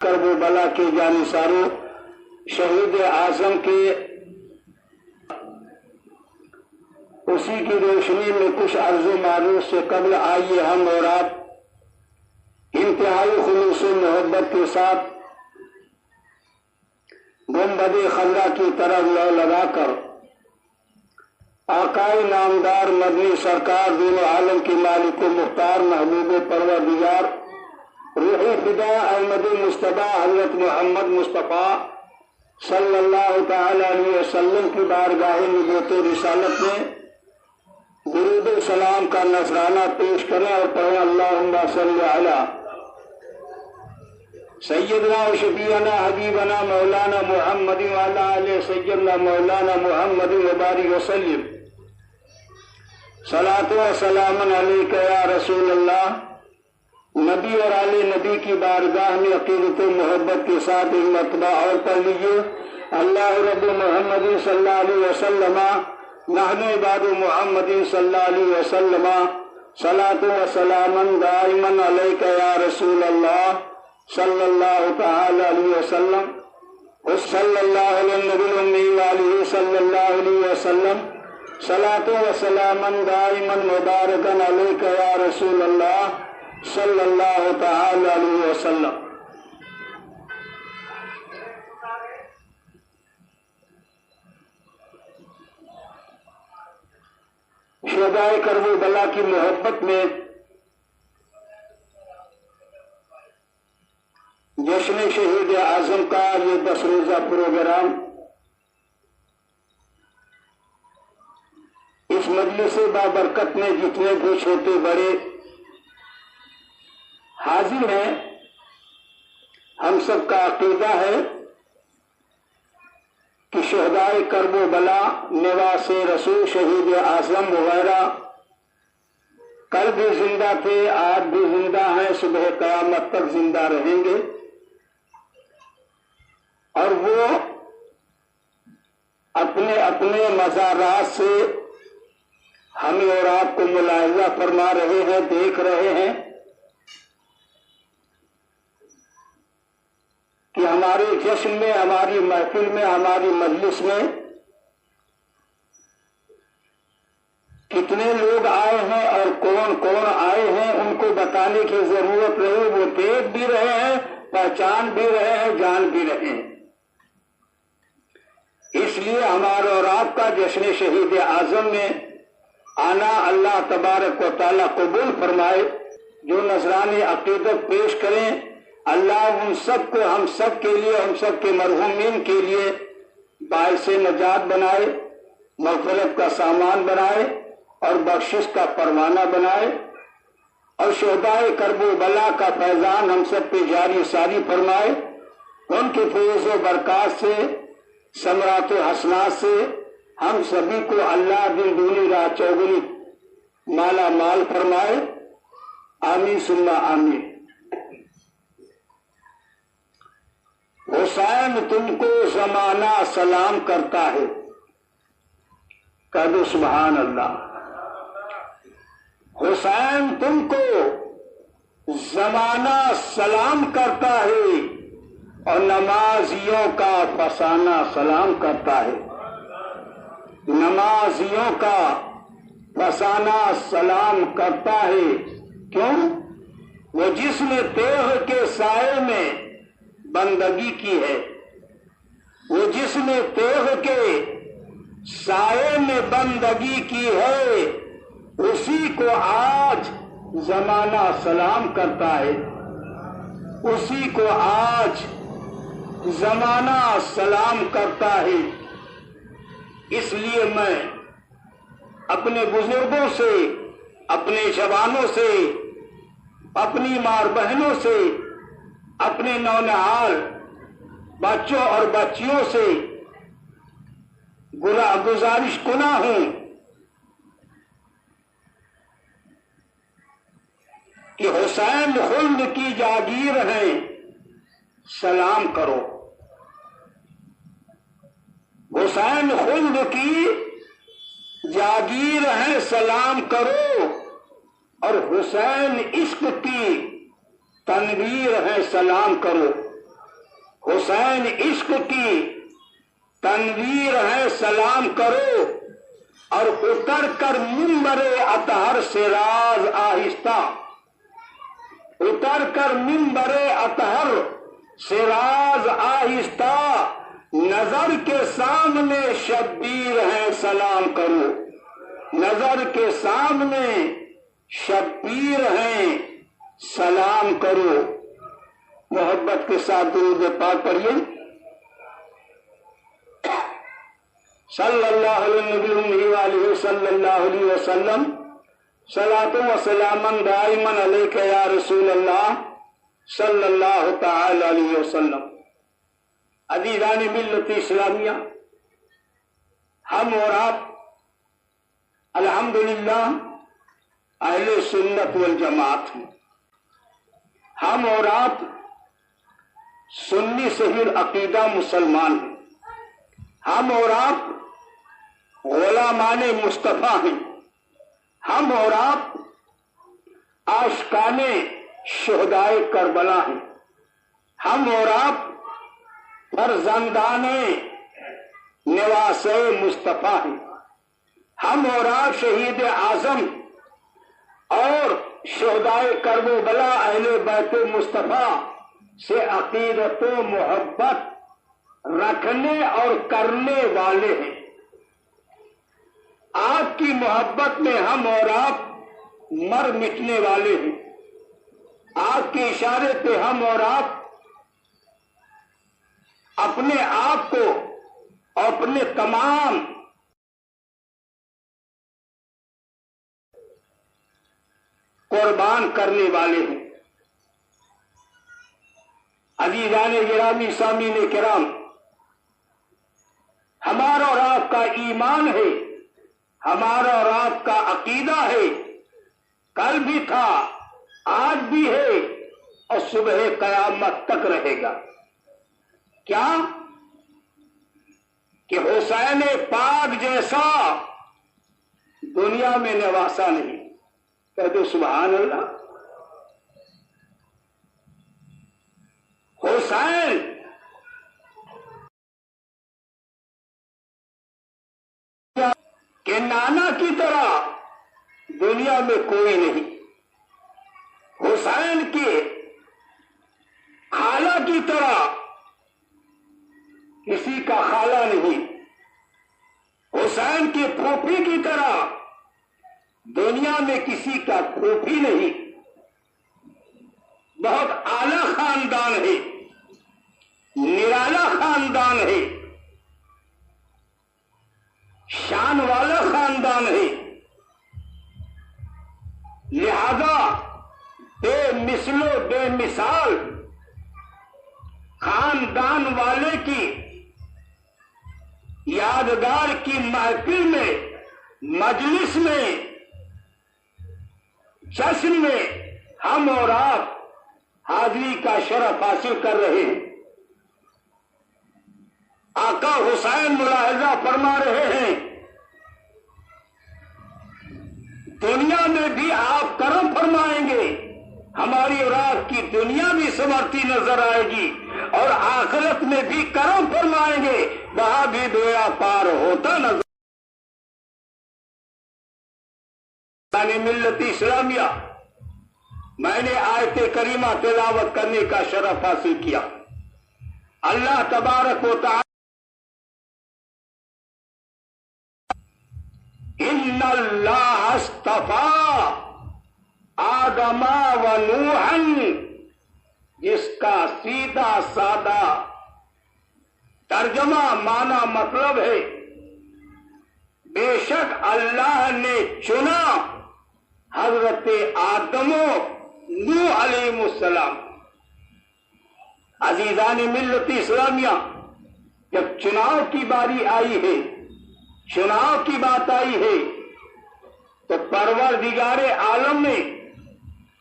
کرب و بلا کے جانثاروں شہید اعظم کے اسی کی روشنی میں کچھ عرض و معروف سے قبل آئیے ہم اور آپ انتہائی خلوص و محبت کے ساتھ گنبد خضرا کی طرف لو لگا کر آقائے نامدار مدنی سرکار دین و عالم کی مالک و مختار محبوب پروردگار روحی فدا احمد مصطفیٰ حضرت محمد مصطفیٰ صلی اللہ تعالی علیہ وسلم کی بارگاہ نبوت و رسالت میں درود و سلام کا نذرانہ پیش کریں اور پڑھیں اللہم صلی علی سیدنا و شفیعنا حبیبنا مولانا محمد وعلی آلہ سیدنا مولانا محمد وبارک وسلم صلاۃ و سلام علیک یا رسول اللہ۔ نبی اور آل نبی کی بارگاہ میں عقیدت و محبت کے ساتھ ایک مرتبہ اور پڑھ لیجیے اللہ رب محمد صلی اللہ علیہ وسلم نحن عباد محمد صلی اللہ علیہ وسلم صلاۃ و سلاما دائما علیک یا رسول اللہ صلی اللہ تعالی علیہ وسلم صلی اللہ علیہ نبی الامی وآلہ صلی اللہ علیہ وسلم صلاۃ و سلاما دائما مبارکا علیک یا رسول اللہ صلی اللہ تعالی علیہ وسلم۔ شہدائے کرب و بلا کی محبت میں جشن شہید اعظم کا یہ 10 روزہ پروگرام اس مجلس بابرکت میں جتنے بھی چھوٹے بڑے حاضر ہیں ہم سب کا عقیدہ ہے کہ شہدائے کرب و بلا نواس رسول شہید اعظم وغیرہ کل بھی زندہ تھے، آج بھی زندہ ہیں، صبح قیامت تک زندہ رہیں گے، اور وہ اپنے اپنے مزارات سے ہمیں اور آپ کو ملاحظہ فرما رہے ہیں، دیکھ رہے ہیں کہ ہمارے جشن میں، ہماری محفل میں، ہماری مجلس میں کتنے لوگ آئے ہیں اور کون کون آئے ہیں ان کو بتانے کی ضرورت نہیں، وہ دیکھ بھی رہے ہیں، پہچان بھی رہے ہیں، جان بھی رہے ہیں۔ اس لیے ہمارا اور آپ کا جشن شہید اعظم میں آنا اللہ تبارک و تعالیٰ قبول فرمائے۔ جو نذرانی عقیدت پیش کریں اللہ ان سب کو، ہم سب کے لیے، ہم سب کے مرحومین کے لیے باعث نجات بنائے، مغفرت کا سامان بنائے اور بخشش کا پروانہ بنائے، اور شہدائے کرب و بلا کا فیضان ہم سب پہ جاری ساری فرمائے۔ ان کی فیض و برکات سے، ثمرات و حسنات سے ہم سبھی کو اللہ دن دونی رات چوگنی مالا مال فرمائے، آمین ثم آمین۔ حسین تم کو زمانہ سلام کرتا ہے، کہہ دو سبحان اللہ۔ حسین تم کو زمانہ سلام کرتا ہے اور نمازیوں کا فسانہ سلام کرتا ہے، نمازیوں کا فسانہ سلام کرتا ہے۔ کیوں؟ وہ جس نے تیغ کے سائے میں بندگی کی ہے، وہ جس نے تیغ کے سائے میں بندگی کی ہے، اسی کو آج زمانہ سلام کرتا ہے، اسی کو آج زمانہ سلام کرتا ہے۔ اس لیے میں اپنے بزرگوں سے، اپنے جوانوں سے، اپنی ماں بہنوں سے، اپنے نونہال بچوں اور بچیوں سے گزارش کنا ہوں کہ حسین خلد کی جاگیر ہیں، سلام کرو۔ حسین خلد کی جاگیر ہیں، سلام کرو، اور حسین عشق کی تنویر ہے، سلام کرو۔ حسین عشق کی تنویر ہے سلام کرو، اور اتر کر منبر اطہر سے راز آہستہ، اتر کر منبر اطہر سے راز آہستہ، نظر کے سامنے شبیر ہے سلام کرو، نظر کے سامنے شبیر ہیں سلام کرو۔ محبت کے ساتھ درود پاک پڑھیے۔ صلی اللہ علیہ صلی اللہ علیہ وسلم، صلاۃ و سلاما دائما علیک یا رسول اللہ صلی اللہ تعالی علیہ وسلم۔ عزیزان ملت اسلامیہ، ہم اور آپ الحمدللہ اہل سنت والجماعت ہیں، ہم اور آپ سنی صحیح عقیدہ مسلمان ہیں، ہم اور آپ غلامان مصطفیٰ ہیں، ہم اور آپ عاشقان شہدائے کربلا ہیں، ہم اور آپ فرزندان نواس مصطفیٰ ہیں، ہم اور آپ شہید اعظم اور شہدائے کرب و بلا اہل بیت مصطفیٰ سے عقیدت و محبت رکھنے اور کرنے والے ہیں۔ آپ کی محبت میں ہم اور آپ مر مٹنے والے ہیں، آپ کے اشارے پہ ہم اور آپ اپنے آپ کو اور اپنے تمام قربان کرنے والے ہیں۔ عزیزان گرامی، سامعین کرام، ہمارا اور آپ کا ایمان ہے، ہمارا اور آپ کا عقیدہ ہے، کل بھی تھا، آج بھی ہے اور صبح قیامت تک رہے گا۔ کیا کہ حسین پاک جیسا دنیا میں نواسا نہیں۔ کہہ دو سبحان اللہ۔ حسین کہ نانا کی طرح دنیا میں کوئی نہیں، حسین کے خالہ کی طرح کسی کا خالہ نہیں، حسین کی پھوپھی کی طرح دنیا میں کسی کا پھوپھی نہیں۔ بہت اعلیٰ خاندان ہے، نرالا خاندان ہے، شان والا خاندان ہے، لہذا بے مثل و بے مثال خاندان والے کی یادگار کی محفل میں، مجلس میں، جشن میں ہم اور آپ حاضری کا شرف حاصل کر رہے ہیں۔ آقا حسین ملاحظہ فرما رہے ہیں، دنیا میں بھی آپ کرم فرمائیں گے، ہماری اور آپ کی دنیا بھی سنورتی نظر آئے گی، اور آخرت میں بھی کرم فرمائیں گے، وہاں بھی بیڑا پار ہوتا نظر۔ ملت اسلامیہ، میں نے آیت کریمہ تلاوت کرنے کا شرف حاصل کیا۔ اللہ تبارک و تعالی ان اللہ اصطفیٰ آدم و نوحا، جس کا سیدھا سادہ ترجمہ معنی مطلب ہے بے شک اللہ نے چنا حضرت آدم و نوح علیہ السلام۔ عزیزان ملت اسلامیہ، جب چناؤ کی باری آئی ہے، چناؤ کی بات آئی ہے، تو پروردگار عالم نے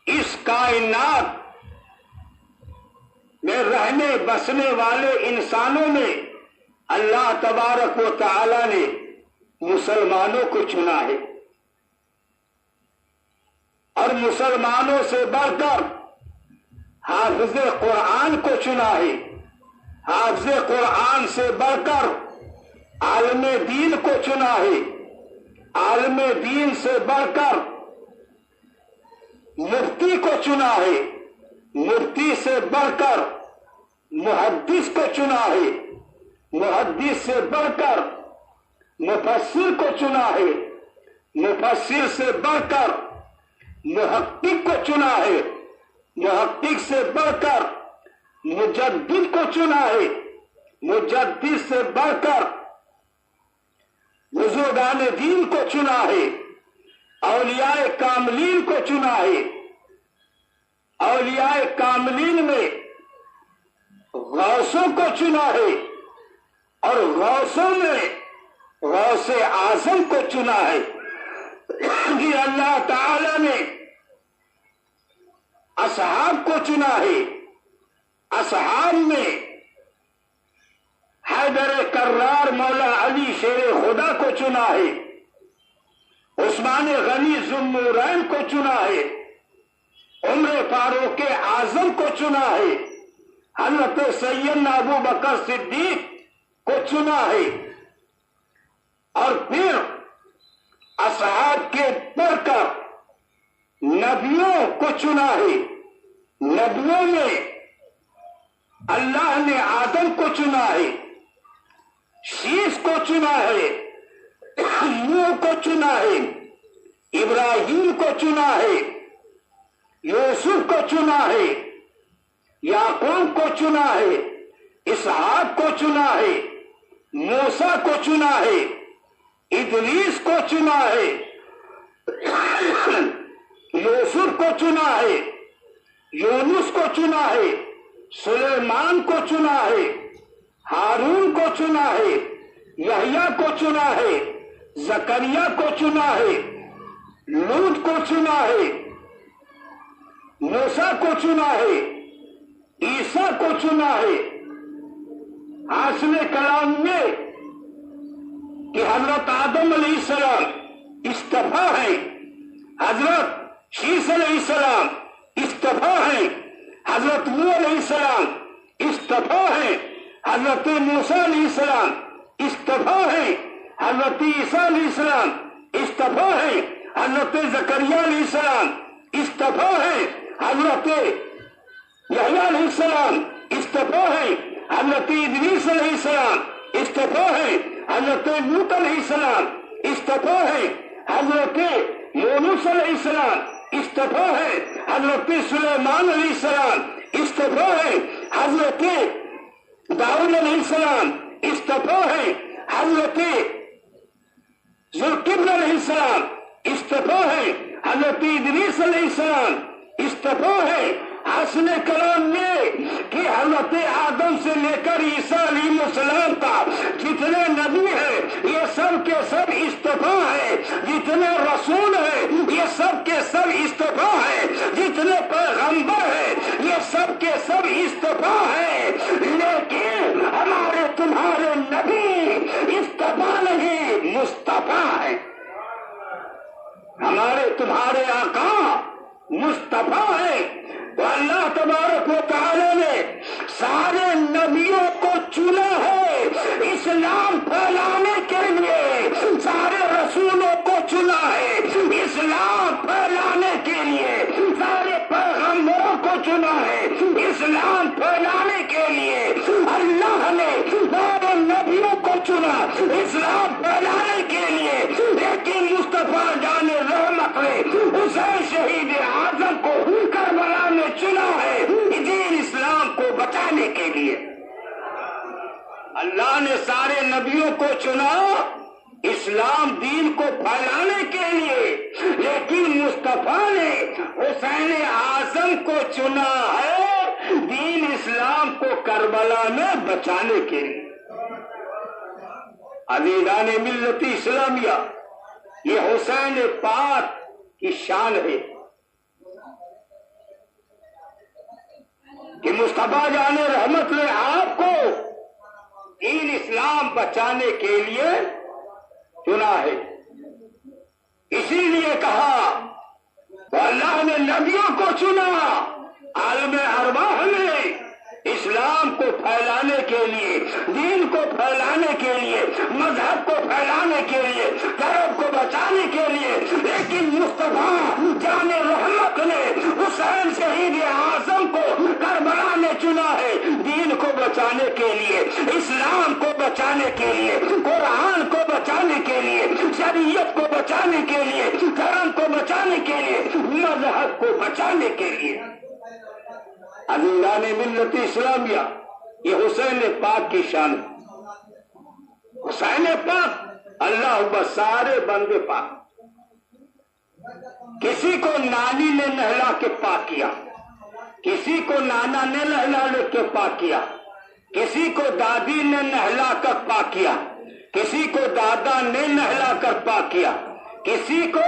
اس کائنات میں رہنے بسنے والے انسانوں میں اللہ تبارک و تعالی نے مسلمانوں کو چنا ہے، اور مسلمانوں سے بڑھ کر حافظ قرآن کو چنا ہے، حافظ قرآن سے بڑھ کر عالم دین کو چنا ہے، عالم دین سے بڑھ کر مفتی کو چنا ہے، مفتی سے بڑھ کر محدث کو چنا ہے، محدث سے بڑھ کر مفسر کو چنا ہے، مفسر سے بڑھ کر محقق کو چنا ہے، محقق سے بڑھ کر مجدد کو چنا ہے، مجدد سے بڑھ کر بزرگان دین کو چنا ہے، اولیاء کاملین کو چنا ہے۔ اولیاء کاملین میں غوثوں کو چنا ہے، اور غوثوں میں غوث اعظم کو چنا ہے۔ کہ اللہ تعالی نے اصحاب کو چنا ہے، اصحاب میں حیدر کرار مولا علی شیر خدا کو چنا ہے، عثمان غنی ذوالنورین کو چنا ہے، عمر فاروق اعظم کو چنا ہے، حضرت سیدنا ابو بکر صدیق کو چنا ہے، اور پھر اصحاب کے بڑھ کر نبیوں کو چنا ہے۔ نبیوں میں اللہ نے آدم کو چنا ہے، شیش کو چنا ہے، نوح کو چنا ہے، ابراہیم کو چنا ہے، یوسف کو چنا ہے، یعقوب کو چنا ہے، اسحاق کو چنا ہے، موسیٰ کو چنا ہے، ادریس کو چنا ہے، یوسف کو چنا ہے، یونس کو چنا ہے، سلیمان کو چنا ہے، ہارون کو چنا ہے، یحییٰ کو چنا ہے، زکریا کو چنا ہے، لوط کو چنا ہے، موسیٰ کو چنا ہے، عیسیٰ کو چنا ہے۔ حاصل کلام میں کہ حضرت آدم علیہ السلام اصطفیٰ ہیں، حضرت شیس علیہ السلام اصطفیٰ ہیں، حضرت نوح علیہ السلام اصطفیٰ ہیں، حضرت موسیٰ علیہ السلام اصطفیٰ ہیں، حضرت عیسیٰ علیہ السلام اصطفیٰ ہیں، حضرت زکریا علیہ السلام اصطفیٰ ہیں، حضرت یحییٰ علیہ السلام اصطفیٰ ہیں، حضرت ادریس علیہ السلام اصطفیٰ ہیں، حضرت لوط علیہ السلام اصطفیٰ ہیں، حضرت یونس علیہ السلام اصطفیٰ ہیں، حضرت سلیمان علیہ السلام اصطفیٰ ہیں، حضرت داؤد علیہ السلام اصطفاء ہیں، حضرت ذوالقرنین علیہ السلام اصطفاء ہیں، حضرت ادریس علیہ السلام اصطفاء ہیں۔ حسن کلام میں کہ حضرت آدم سے لے کر عیسیٰ علیہ السلام کا جتنے نبی ہیں یہ سب کے سب اصطفاء ہیں، جتنے رسول ہیں یہ سب کے سب اصطفاء ہیں، جتنے پیغمبر ہیں یہ سب کے سب اصطفاء ہیں، لیکن ہمارے تمہارے نبی اصطفاء نہیں مصطفیٰ ہیں، ہمارے تمہارے آقا مصطفیٰ ہیں۔ تو اللہ تبارک و تعالی نے سارے نبیوں کو چنا ہے اسلام پھیلانے کے لیے، سارے رسولوں کو چنا ہے اسلام پھیلانے کے لیے، سارے پیغمبروں کو چنا ہے اسلام پھیلانے کے لیے۔ اللہ نے سارے نبیوں کو چنا اسلام پھیلانے کے لیے، لیکن مصطفیٰ جان رحمت نے حسین شہید اعظم کو کربلا میں چنا ہے دین اسلام کو بچانے کے لیے۔ اللہ نے سارے نبیوں کو چنا اسلام دین کو پھیلانے کے لیے، لیکن مصطفیٰ نے حسین اعظم کو چنا ہے دین اسلام کو کربلا میں بچانے کے لیے۔ عزیزان ملت اسلامیہ، یہ حسین پاک کی شان ہے کہ مصطفیٰ جان رحمت نے آپ کو دین اسلام بچانے کے لیے چنا ہے۔ اسی لیے کہا تو اللہ نے نبیوں کو چنا، عالم ارواح میں اسلام کو پھیلانے کے لیے، دین کو پھیلانے کے لیے، مذہب کو پھیلانے کے لیے، غیرت کو بچانے کے لیے، لیکن مصطفیٰ جان رحمت نے حسین شہید اعظم کو کربلا میں چنا ہے، دین کو بچانے کے لیے، اسلام کو بچانے کے لیے، قرآن کو بچانے کے لیے، شریعت کو بچانے کے لیے، کرم کو بچانے کے لیے، مذہب کو بچانے کے لیے۔ عزیزان ملت اسلامیہ، یہ حسین پاک کی شان ہے۔ حسین پاک اللہ سارے بندے پاک، کسی کو نانی نے نہلا کے پاک کیا، کسی کو نانا نے نہلا کے پاک کیا، کسی کو دادی نے نہلا کر پاک کیا، کسی کو دادا نے نہلا کر پاک کیا، کسی کو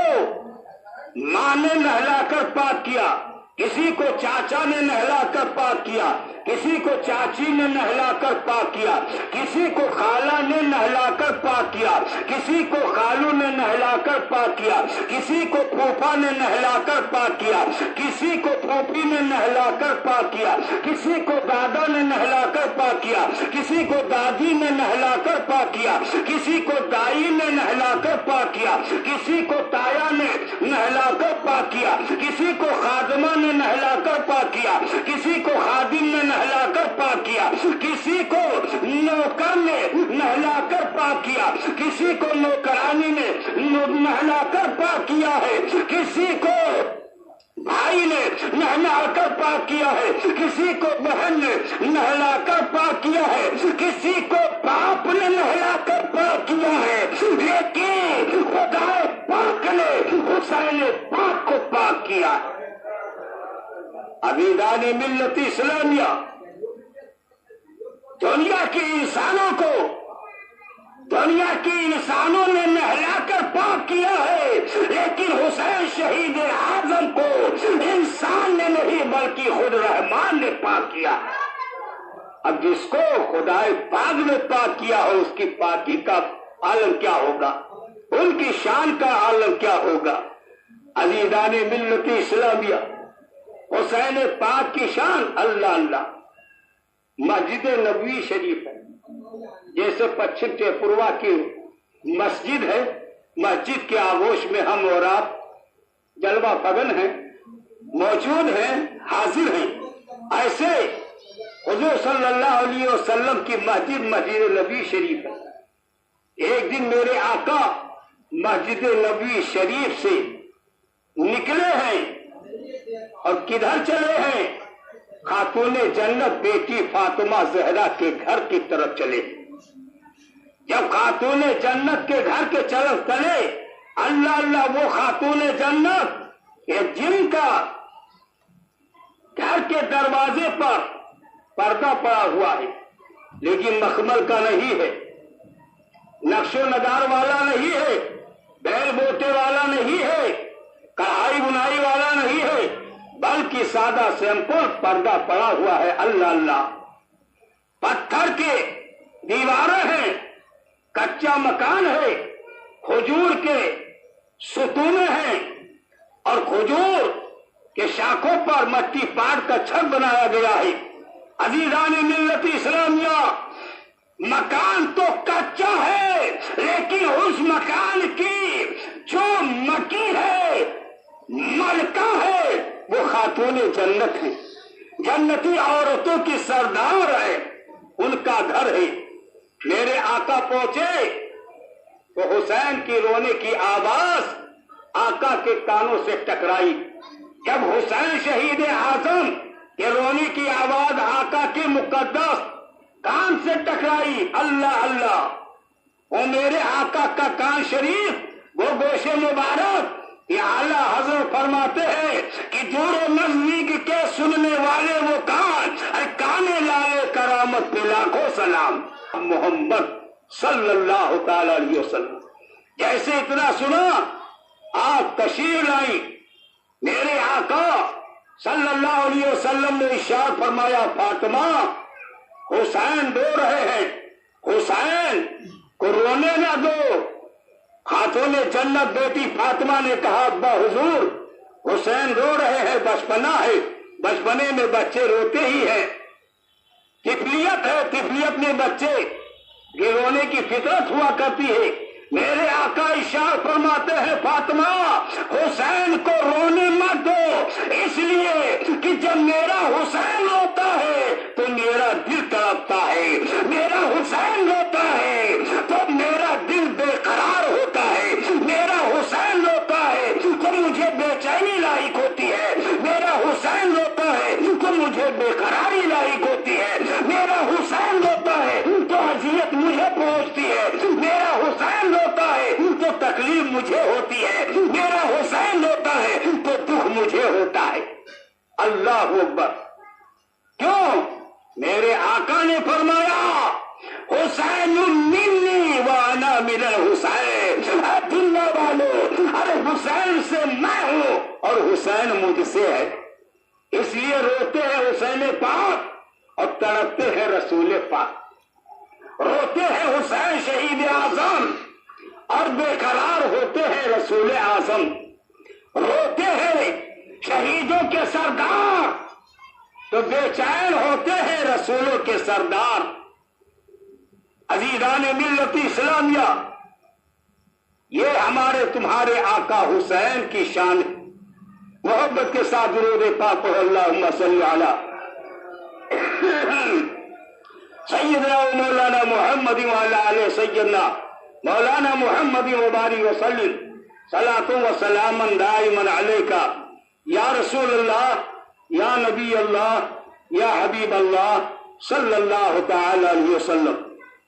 ماں نے نہلا کر پاک کیا، کسی کو چاچا نے نہلا کر پاک کیا، کسی کو چاچی نے نہلا کر پاک کیا، کسی کو خالہ نے نہلا کر پاک کیا، کسی کو خالو نے نہلا کر پاک کیا، کسی کو پھوپھا نے نہلا کر پاک کیا، کسی کو پھوپھی نے نہلا کر پاک کیا، کسی کو دادا نے نہلا کر پاک کیا، کسی کو دادی نے نہلا کر پاک کیا، کسی کو دائی نے نہلا کر پاک کیا، کسی کو تایا نے نہلا کر پاک کیا، کسی کو خادمہ نے نہلا کر پاک کیا، کسی کو خادم نے نہلا کر پاک کیا، کسی کو نوکر نے نہلا کر پاک کیا، کسی کو نوکرانی نے نہلا کر پاک کیا ہے، کسی کو بھائی نے نہلا کر پاک کیا ہے، کسی کو بہن نے نہلا کر پاک کیا ہے، کسی کو باپ نے نہلا کر پاک کیا ہے، لیکن خدا پاک نے حسین پاک کو پاک کیا ہے۔ عزیزان ملت اسلامیہ، دنیا کے انسانوں نے نہلا کر پاک کیا ہے، لیکن حسین شہید اعظم کو انسان نے نہیں بلکہ خود رحمان نے پاک کیا۔ اب جس کو خدا پاک نے پاک کیا ہو، اس کی پاکی کا عالم کیا ہوگا، ان کی شان کا عالم کیا ہوگا۔ عزیزان ملت اسلامیہ، حسین پاک کی شان اللہ اللہ۔ مسجد نبوی شریف ہے، جیسے پچھم ٹیپروا کی مسجد ہے، مسجد کے آغوش میں ہم اور آپ جلوہ فگن ہیں، موجود ہیں، حاضر ہیں، ایسے حضور صلی اللہ علیہ وسلم کی مسجد نبوی شریف ہے۔ ایک دن میرے آقا مسجد نبوی شریف سے نکلے ہیں اور کدھر چلے ہیں؟ خاتون جنت بیٹی فاطمہ زہرا کے گھر کی طرف چلے۔ جب خاتون جنت کے گھر کے طرف چلے، اللہ اللہ، وہ خاتون جنت جن کا گھر کے دروازے پر پردہ پڑا ہوا ہے، لیکن مخمل کا نہیں ہے، نقش و نگار والا نہیں ہے، بیل بوٹے والا نہیں ہے، کڑھائی بنائی والا نہیں ہے، بلکہ سادہ سمپل پردہ پڑا ہوا ہے۔ اللہ اللہ، پتھر کے دیواریں ہیں، کچا مکان ہے، کھجور کے ستونے ہیں، اور کھجور کے شاخوں پر مٹی پاٹ کا چھت بنایا گیا ہے۔ عزیزان ملت اسلامیہ، مکان تو کچا ہے، لیکن اس مکان کی جو مکی ہے، ملکہ ہے، وہ خاتون جنت ہے، جنتی عورتوں کی سردار ہے، ان کا گھر ہے۔ میرے آقا پہنچے تو حسین کی رونے کی آواز آقا کے کانوں سے ٹکرائی۔ جب حسین شہید اعظم کے رونے کی آواز آقا کے مقدس کان سے ٹکرائی، اللہ اللہ، وہ میرے آقا کا کان شریف، وہ گوش مبارک، یہ اعلیٰ حضرت فرماتے ہیں کہ دور و نزدیک کے سننے والے وہ کان، کانے لالے کرامت پہ لاکھوں سلام۔ محمد صلی اللہ تعالی علیہ وسلم جیسے اتنا سنا، آپ تشریف لائی، میرے آقا صلی اللہ علیہ وسلم نے ارشاد فرمایا، فاطمہ، حسین رو رہے ہیں، حسین کو رونے نہ دو۔ خاتون جنت بیٹی فاطمہ نے کہا، ابا حضور، حسین رو رہے ہیں، بچپنا ہے، بچپنے میں بچے روتے ہی ہیں۔ طفلیت ہے، طفلیت میں بچے گرونے کی فطرت ہوا کرتی ہے۔ میرے آقا ارشاد فرماتے ہیں فاطمہ حسین کو رونے مت دو، اس لیے کہ جب میرا حسین روتا ہے تو میرا دل تڑپتا ہے، میرا حسین روتا ہے تو میرا دل بے قرار ہوتا ہے، میرا حسین روتا ہے تو مجھے بے چینی لاحق ہوتی ہے، میرا حسین روتا ہے تو مجھے بے قراری لاحق ہوتی ہے، میرا حسین روتا ہے تو اذیت مجھے پہنچتی ہے، میرا حسین روتا ہے تو تکلیف مجھے ہوتی ہے، میرا حسین روتا ہے تو دکھ مجھے ہوتا ہے۔ اللہ اکبر! کیوں؟ میرے آقا نے فرمایا حسین منی وانا من الحسین، اے دنیا والو، ارے حسین سے میں ہوں اور حسین مجھ سے ہے، اس لیے روتے ہیں حسین پاک اور تڑپتے ہیں رسول پاک، روتے ہیں حسین شہید اعظم اور بے قرار ہوتے ہیں رسول اعظم، روتے ہیں شہیدوں کے سردار تو بے چین ہوتے ہیں رسولوں کے سردار۔ عزیزان ملت اسلامیہ، یہ ہمارے تمہارے آقا حسین کی شان ہے۔ محبت کے ساتھ درود پاک پڑھو، اللہم صلی علی سیدنا و مولانا محمد وعلی آلہ سیدنا مولانا محمد وبارک وسلم صلاۃ و سلاما دائما علیکا یا رسول اللہ، یا نبی اللہ، یا حبیب اللہ صلی اللہ تعالی علیہ وسلم۔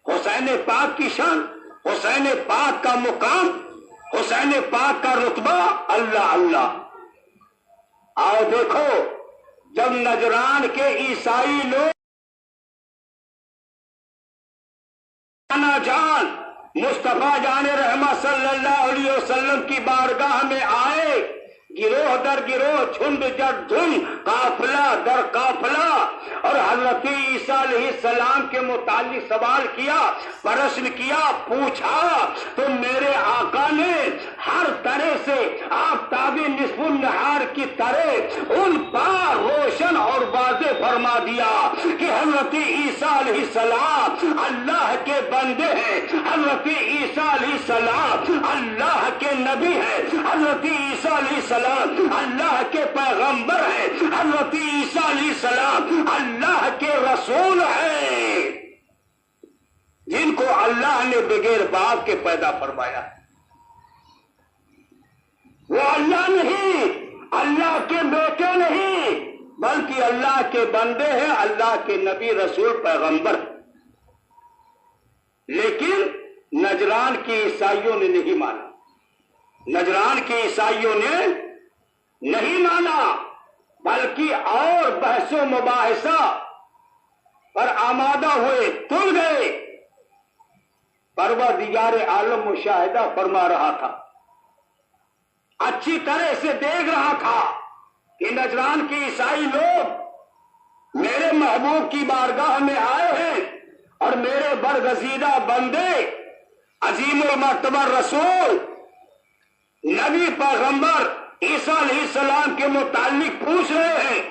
حسین پاک کی شان، حسین پاک کا مقام، حسین پاک کا رتبہ، اللہ اللہ۔ آؤ دیکھو، جب نجران کے عیسائی لوگ جان مصطفیٰ جان رحمت صلی اللہ علیہ وسلم کی بارگاہ میں آئے، گروہ در گروہ، جھنڈ در جھنڈ، قافلہ در قافلہ، اور حضرت عیسیٰ علیہ السلام کے متعلق سوال کیا، پرشن کیا، پوچھا، تو میرے آقا نے ہر طرح سے آفتاب نصف النہار کی طرح ان پر روشن اور واضح فرما دیا کہ حضرت عیسیٰ علیہ السلام اللہ کے بندے ہیں، حضرت عیسیٰ علیہ السلام اللہ کے نبی ہیں، حضرت عیسیٰ علیہ السلام اللہ کے پیغمبر ہیں، حضرت عیسیٰ علیہ السلام اللہ کے رسول ہیں، جن کو اللہ نے بغیر باپ کے پیدا فرمایا۔ وہ اللہ نہیں، اللہ کے بیٹے نہیں، بلکہ اللہ کے بندے ہیں، اللہ کے نبی، رسول، پیغمبر۔ لیکن نجران کے عیسائیوں نے نہیں مانا، نجران کے عیسائیوں نے نہیں مانا، بلکہ اور بحث و مباحثہ پر آمادہ ہوئے، تل گئے۔ پروردگار عالم مشاہدہ فرما رہا تھا، اچھی طرح سے دیکھ رہا تھا کہ نجران کے عیسائی لوگ میرے محبوب کی بارگاہ میں آئے ہیں اور میرے برگزیدہ بندے، عظیم المرتبہ رسول، نبی، پیغمبر عیسیٰ علیہ السلام کے متعلق پوچھ رہے ہیں،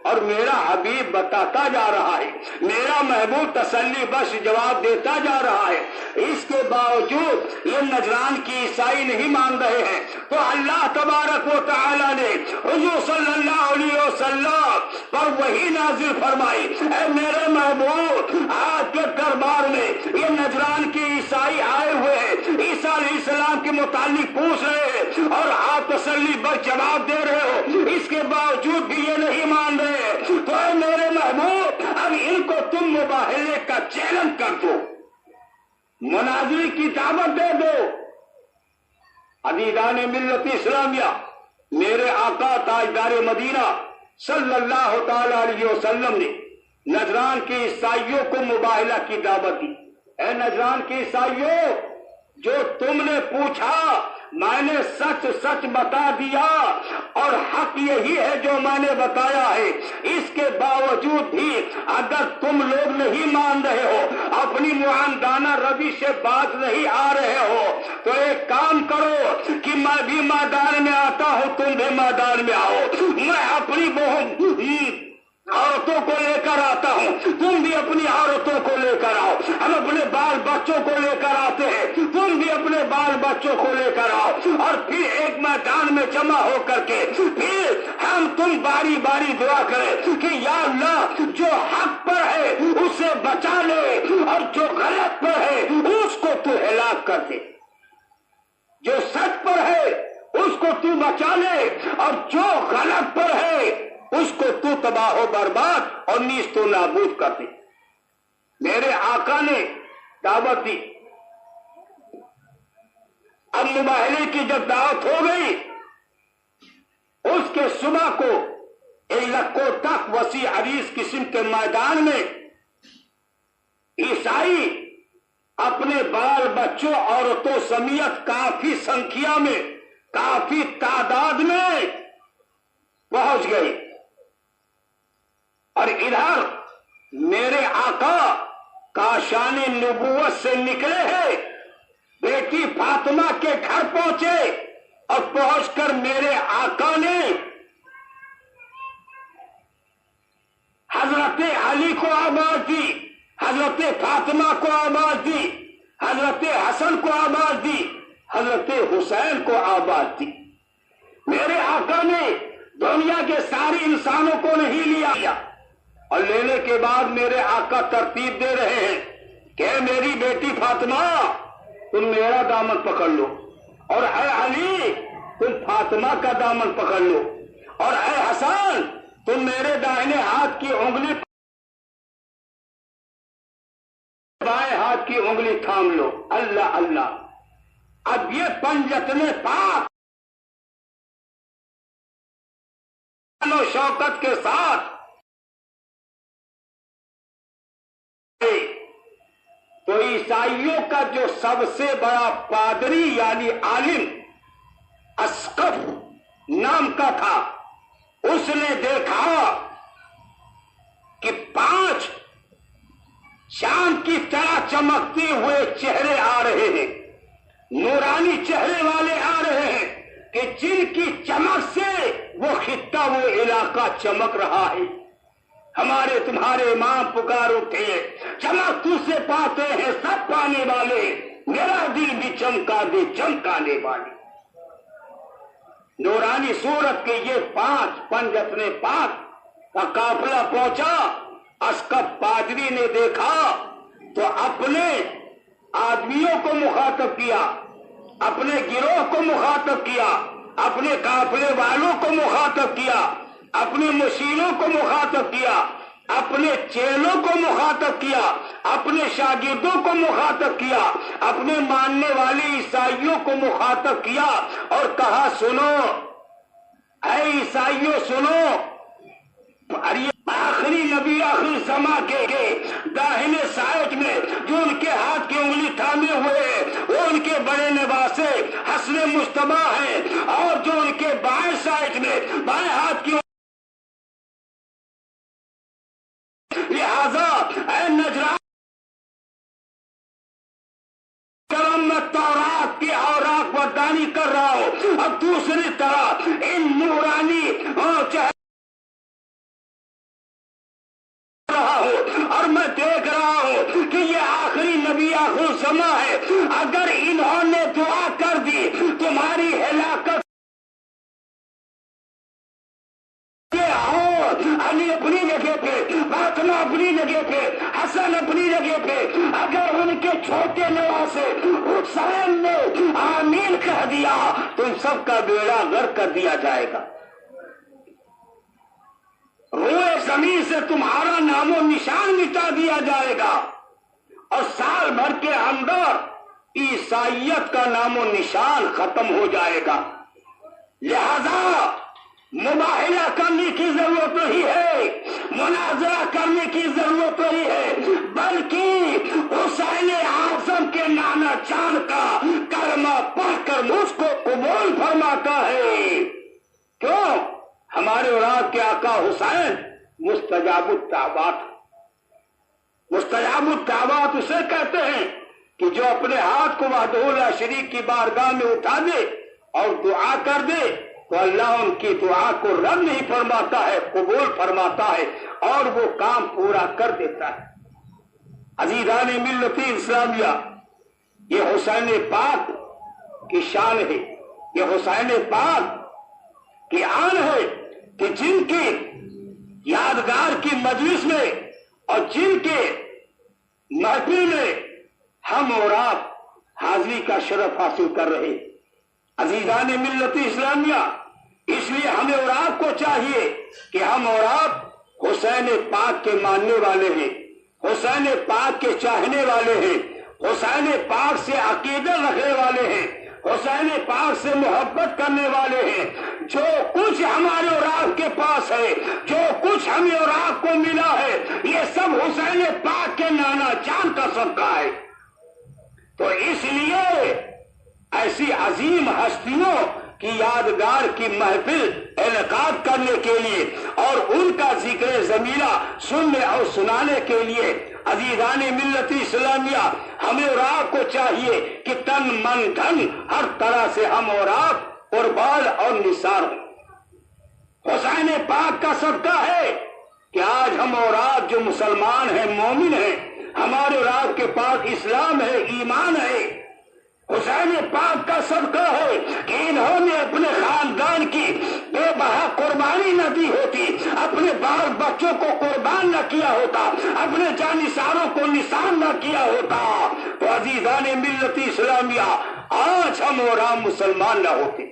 اور میرا حبیب بتاتا جا رہا ہے، میرا محبوب تسلی بخش جواب دیتا جا رہا ہے۔ اس کے باوجود یہ نجران کی عیسائی نہیں مان رہے ہیں، تو اللہ تبارک و تعالی نے حضور صلی اللہ علیہ وسلم پر وحی نازل فرمائی، اے میرے محبوب، آج کے دربار میں یہ نجران کی عیسائی آئے ہوئے ہیں، عیسیٰ علیہ السلام کے متعلق پوچھ رہے ہیں اور آپ تسلی بخش جواب دے رہے ہو، اس کے باوجود بھی یہ نہیں مان رہے، تو اے میرے محبوب، اب ان کو تم مباہلے کا چیلنج کر دو، مناظرے کی دعوت دے دو۔ عزیزان ملت اسلامیہ، میرے آقا تاجدار مدینہ صلی اللہ تعالی علیہ وسلم نے نجران کے عیسائیوں کو مباہلہ کی دعوت دی۔ اے نجران کے عیسائیوں، جو تم نے پوچھا میں نے سچ سچ بتا دیا، اور حق یہی ہے جو میں نے بتایا ہے۔ اس کے باوجود بھی اگر تم لوگ نہیں مان رہے ہو، اپنی معاندانہ روی سے باز نہیں آ رہے ہو، تو ایک کام کرو کہ میں بھی میدان میں آتا ہوں، تم بھی میدان میں آؤ، میں اپنی عورتوں کو لے کر آتا ہوں، تم بھی اپنی عورتوں کو لے کر آؤ، ہم اپنے بال بچوں کو لے کر آتے ہیں، تم بھی اپنے بال بچوں کو لے کر آؤ، اور پھر ایک میدان میں جمع ہو کر کے پھر ہم تم باری باری دعا کریں کہ یا اللہ جو حق پر ہے اسے بچا لے اور جو غلط پر ہے اس کو تو ہلاک کر دے، جو سچ پر ہے اس کو تو بچا لے اور جو غلط پر ہے اس کو تو تباہ و برباد اور نیست و نابود کر دے۔ میرے آقا نے دعوت دی، اب مباہلے کی جب دعوت ہو گئی، اس کے صبح کو ایک لکھوں تک وسیع عریض قسم کے میدان میں عیسائی اپنے بال بچوں عورتوں سمیت کافی سنکھیا میں، کافی تعداد میں پہنچ گئے، اور ادھر میرے آقا کاشان نبوت سے نکلے ہیں، بیٹی فاطمہ کے گھر پہنچے، اور پہنچ کر میرے آقا نے حضرت علی کو آواز دی، حضرت فاطمہ کو آواز دی، حضرت حسن کو آواز دی، حضرت حسین کو آواز دی۔ میرے آقا نے دنیا کے سارے انسانوں کو نہیں لیا، اور لینے کے بعد میرے آقا ترتیب دے رہے ہیں کہ میری بیٹی فاطمہ تم میرا دامن پکڑ لو، اور اے علی تم فاطمہ کا دامن پکڑ لو، اور اے حسن تم میرے داہنے ہاتھ کی انگلی بائیں ہاتھ کی انگلی تھام لو۔ اللہ اللہ، اب یہ پنجتن پاک و شوکت کے ساتھ تو عیسائیوں کا جو سب سے بڑا پادری یعنی عالم اسقف نام کا تھا، اس نے دیکھا کہ 5 چاند کی طرح چمکتے ہوئے چہرے آ رہے ہیں، نورانی چہرے والے آ رہے ہیں کہ جن کی چمک سے وہ خطہ وہ علاقہ چمک رہا ہے۔ ہمارے تمہارے امام پکار اٹھے، چمک تجھ سے پاتے ہیں سب پانے والے، میرا دل بھی چمکا دے چمکانے والے۔ نورانی صورت کے یہ 5 پنجتن پاک کا قافلہ پہنچا، اسقف پادری نے دیکھا تو اپنے آدمیوں کو مخاطب کیا، اپنے گروہ کو مخاطب کیا، اپنے قافلے والوں کو مخاطب کیا، اپنے مشیروں کو مخاطب کیا، اپنے چیلوں کو مخاطب کیا، اپنے شاگردوں کو مخاطب کیا، اپنے ماننے والے عیسائیوں کو مخاطب کیا، اور کہا سنو اے عیسائیوں سنو، آخری نبی آخری زمان کے داہنے سائٹ میں جو ان کے ہاتھ کی انگلی تھامے ہوئے وہ ان کے بڑے نواسے حسن مجتبی ہیں، اور جو ان کے بائیں سائٹ میں بائیں ہاتھ کی لہذا اے نجران کرم میں تورات کی اوراق بردانی کر رہا ہوں، اب دوسری طرح ان نورانی چہرے اور میں دیکھ رہا ہوں کہ یہ آخری نبی آخر زمان ہے، اگر انہوں نے دعا کر دی تمہاری ہلاکت علی اپنی جگہ پہ، فاطمہ اپنی جگہ پہ، حسن اپنی جگہ پہ، اگر ان کے چھوٹے نواسے حسین نے آمین کہہ دیا تو سب کا بیڑا غرق کر دیا جائے گا، روئے زمین سے تمہارا نام و نشان مٹا دیا جائے گا، اور سال بھر کے اندر عیسائیت کا نام و نشان ختم ہو جائے گا۔ لہذا مباہلہ کرنے کی ضرورت نہیں ہے، مناظرہ کرنے کی ضرورت نہیں ہے، بلکہ حسین اعظم کے نانا جان کا کلمہ پڑھ کر مجھ کو قبول فرماتا ہے۔ کیوں؟ ہمارے اولاد کے آقا حسین مستجاب الدعوات، مستجاب الدعوات اسے کہتے ہیں کہ جو اپنے ہاتھ کو وحدہ لا شریک کی بارگاہ میں اٹھا دے اور دعا کر دے تو اللہ ان کی دعا کو رد نہیں فرماتا ہے، قبول فرماتا ہے اور وہ کام پورا کر دیتا ہے۔ عزیزان ملت اسلامیہ، یہ حسین پاک کی شان ہے، یہ حسین پاک کی آن ہے کہ جن کی یادگار کی مجلس میں اور جن کے محفل میں ہم اور آپ حاضری کا شرف حاصل کر رہے ہیں۔ عزیزان ملت اسلامیہ، اس لیے ہمیں اور آپ کو چاہیے کہ ہم اور آپ حسین پاک کے ماننے والے ہیں، حسین پاک کے چاہنے والے ہیں، حسین پاک سے عقیدت رکھنے والے ہیں، حسین پاک سے محبت کرنے والے ہیں۔ جو کچھ ہمارے اور آپ کے پاس ہے، جو کچھ ہمیں اور آپ کو ملا ہے، یہ سب حسین پاک کے نانا جان کا صدقہ ہے۔ تو اس لیے ایسی عظیم ہستیوں کی یادگار کی محفل انعقاد کرنے کے لیے اور ان کا ذکر زمینہ سننے اور سنانے کے لیے عزیزان ملت اسلامیہ ہمیں اور آپ کو چاہیے کہ تن من دھن ہر طرح سے ہم اور آپ قربان اور نثار ہوں۔ حسین پاک کا صدقہ ہے کہ آج ہم اور آپ جو مسلمان ہیں، مومن ہیں، ہمارے اور آپ کے پاس اسلام ہے، ایمان ہے۔ حسین پاک کا صدقہ ہے کہ انہوں نے اپنے خاندان کی بے بہا قربانی نہ دی ہوتی، اپنے بال بچوں کو قربان نہ کیا ہوتا، اپنے جانثاروں کو نثار نہ کیا ہوتا، تو عزیزان ملت اسلامیہ آج ہم اور آپ مسلمان نہ ہوتے،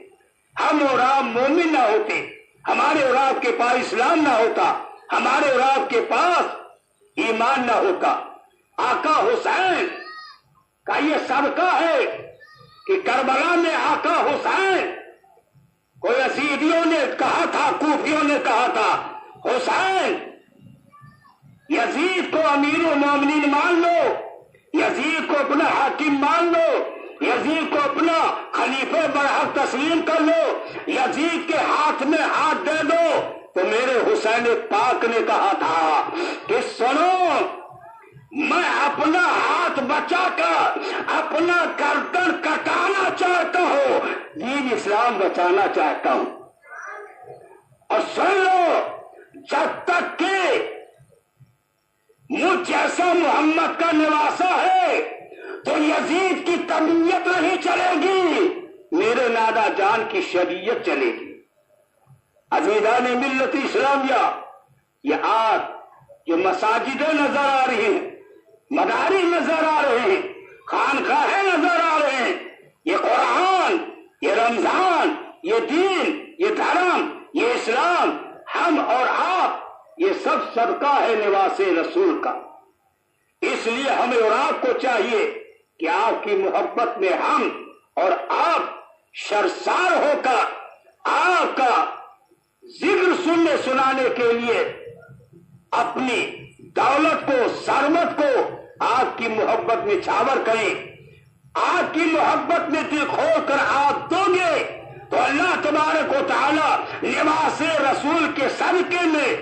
ہم اور آپ مومن نہ ہوتے، ہمارے اور آپ کے پاس اسلام نہ ہوتا، ہمارے اور آپ کے پاس ایمان نہ ہوتا۔ آقا حسین کا یہ صدقہ ہے کہ کربلا میں آقا حسین کو یزیدیوں نے کہا تھا، کوفیوں نے کہا تھا، حسین یزید کو امیر المومنین مان لو، یزید کو اپنا حاکم مان لو، یزید کو اپنا خلیفہ برحق تسلیم کر لو، یزید کے ہاتھ میں ہاتھ دے دو۔ تو میرے حسین پاک نے کہا تھا کہ سنو، میں اپنا ہاتھ بچا کر اپنا گردن کٹانا چاہتا ہوں، دین اسلام بچانا چاہتا ہوں۔ اور سن لو، جب تک کہ مجھ جیسا محمد کا نواسا ہے تو یزید کی طبیعت نہیں چلے گی، میرے نانا جان کی شریعت چلے گی۔ عزیزان ملت اسلامیہ، یہ آج جو مساجدیں نظر آ رہی ہیں، مدارس نظر آ رہے ہیں، خانقاہیں نظر آ رہے ہیں، یہ قرآن، یہ رمضان، یہ دین، یہ دھرم، یہ اسلام، ہم اور آپ، یہ سب صدقہ ہے نواز رسول کا۔ اس لیے ہمیں اور آپ کو چاہیے کہ آپ کی محبت میں ہم اور آپ شرسار ہو کر آپ کا ذکر سننے سنانے کے لیے اپنی دولت کو، ثروت کو آپ کی محبت میں چھاور کریں۔ آپ کی محبت میں دل کھول کر آپ دو گے تو اللہ تبارک و تعالی لباس رسول کے صدقے میں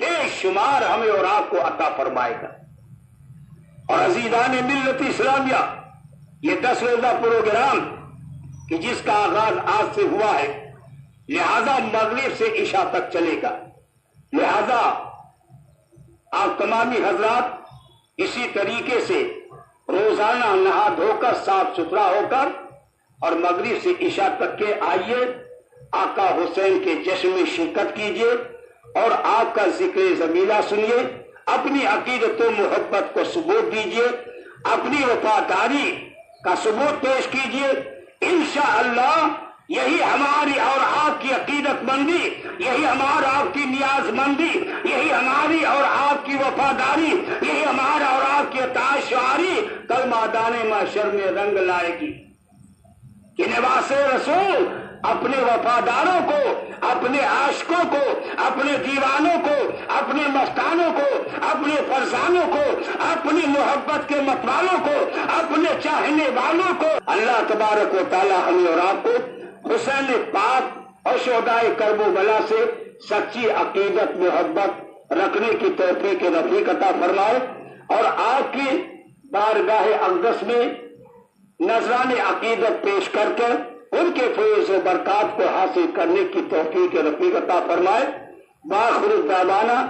بے شمار ہمیں اور آپ کو عطا فرمائے گا۔ اور عزیزان ملت اسلامیہ، یہ 10 روزہ پروگرام کہ جس کا آغاز آج سے ہوا ہے، لہذا مغرب سے عشاء تک چلے گا، لہذا آپ تمامی حضرات اسی طریقے سے روزانہ نہا دھو کر صاف ستھرا ہو کر اور مغرب سے عشاء تک کے آئیے، آقا حسین کے جشن میں شرکت کیجیے اور آپ کا ذکر زمینہ سنیے، اپنی عقیدت و محبت کو ثبوت دیجیے، اپنی وفاداری کا ثبوت پیش کیجیے۔ انشاءاللہ یہی ہماری اور آپ کی عقیدت مندی، یہی ہمارا آپ کی نیاز مندی، یہی ہماری اور آپ کی وفاداری، یہی ہمارا اور آپ کی اطاعت شعاری کل میدان محشر میں رنگ لائے گی کہ نواز رسول اپنے وفاداروں کو، اپنے عاشقوں کو، اپنے دیوانوں کو، اپنے مستانوں کو، اپنے فرزانوں کو، اپنی محبت کے متوالوں کو، اپنے چاہنے والوں کو، اللہ تبارک و تعالی ہمیں اور آپ کو حسین پاک اور شہدائے کرب و بلا سے سچی عقیدت محبت رکھنے کی توفیق رفیق عطا فرمائے اور آپ کی بارگاہ اقدس میں نذران عقیدت پیش کر کے ان کے فیض و برکات کو حاصل کرنے کی توفیق رفیق عطا فرمائے۔ بآخر دعوانا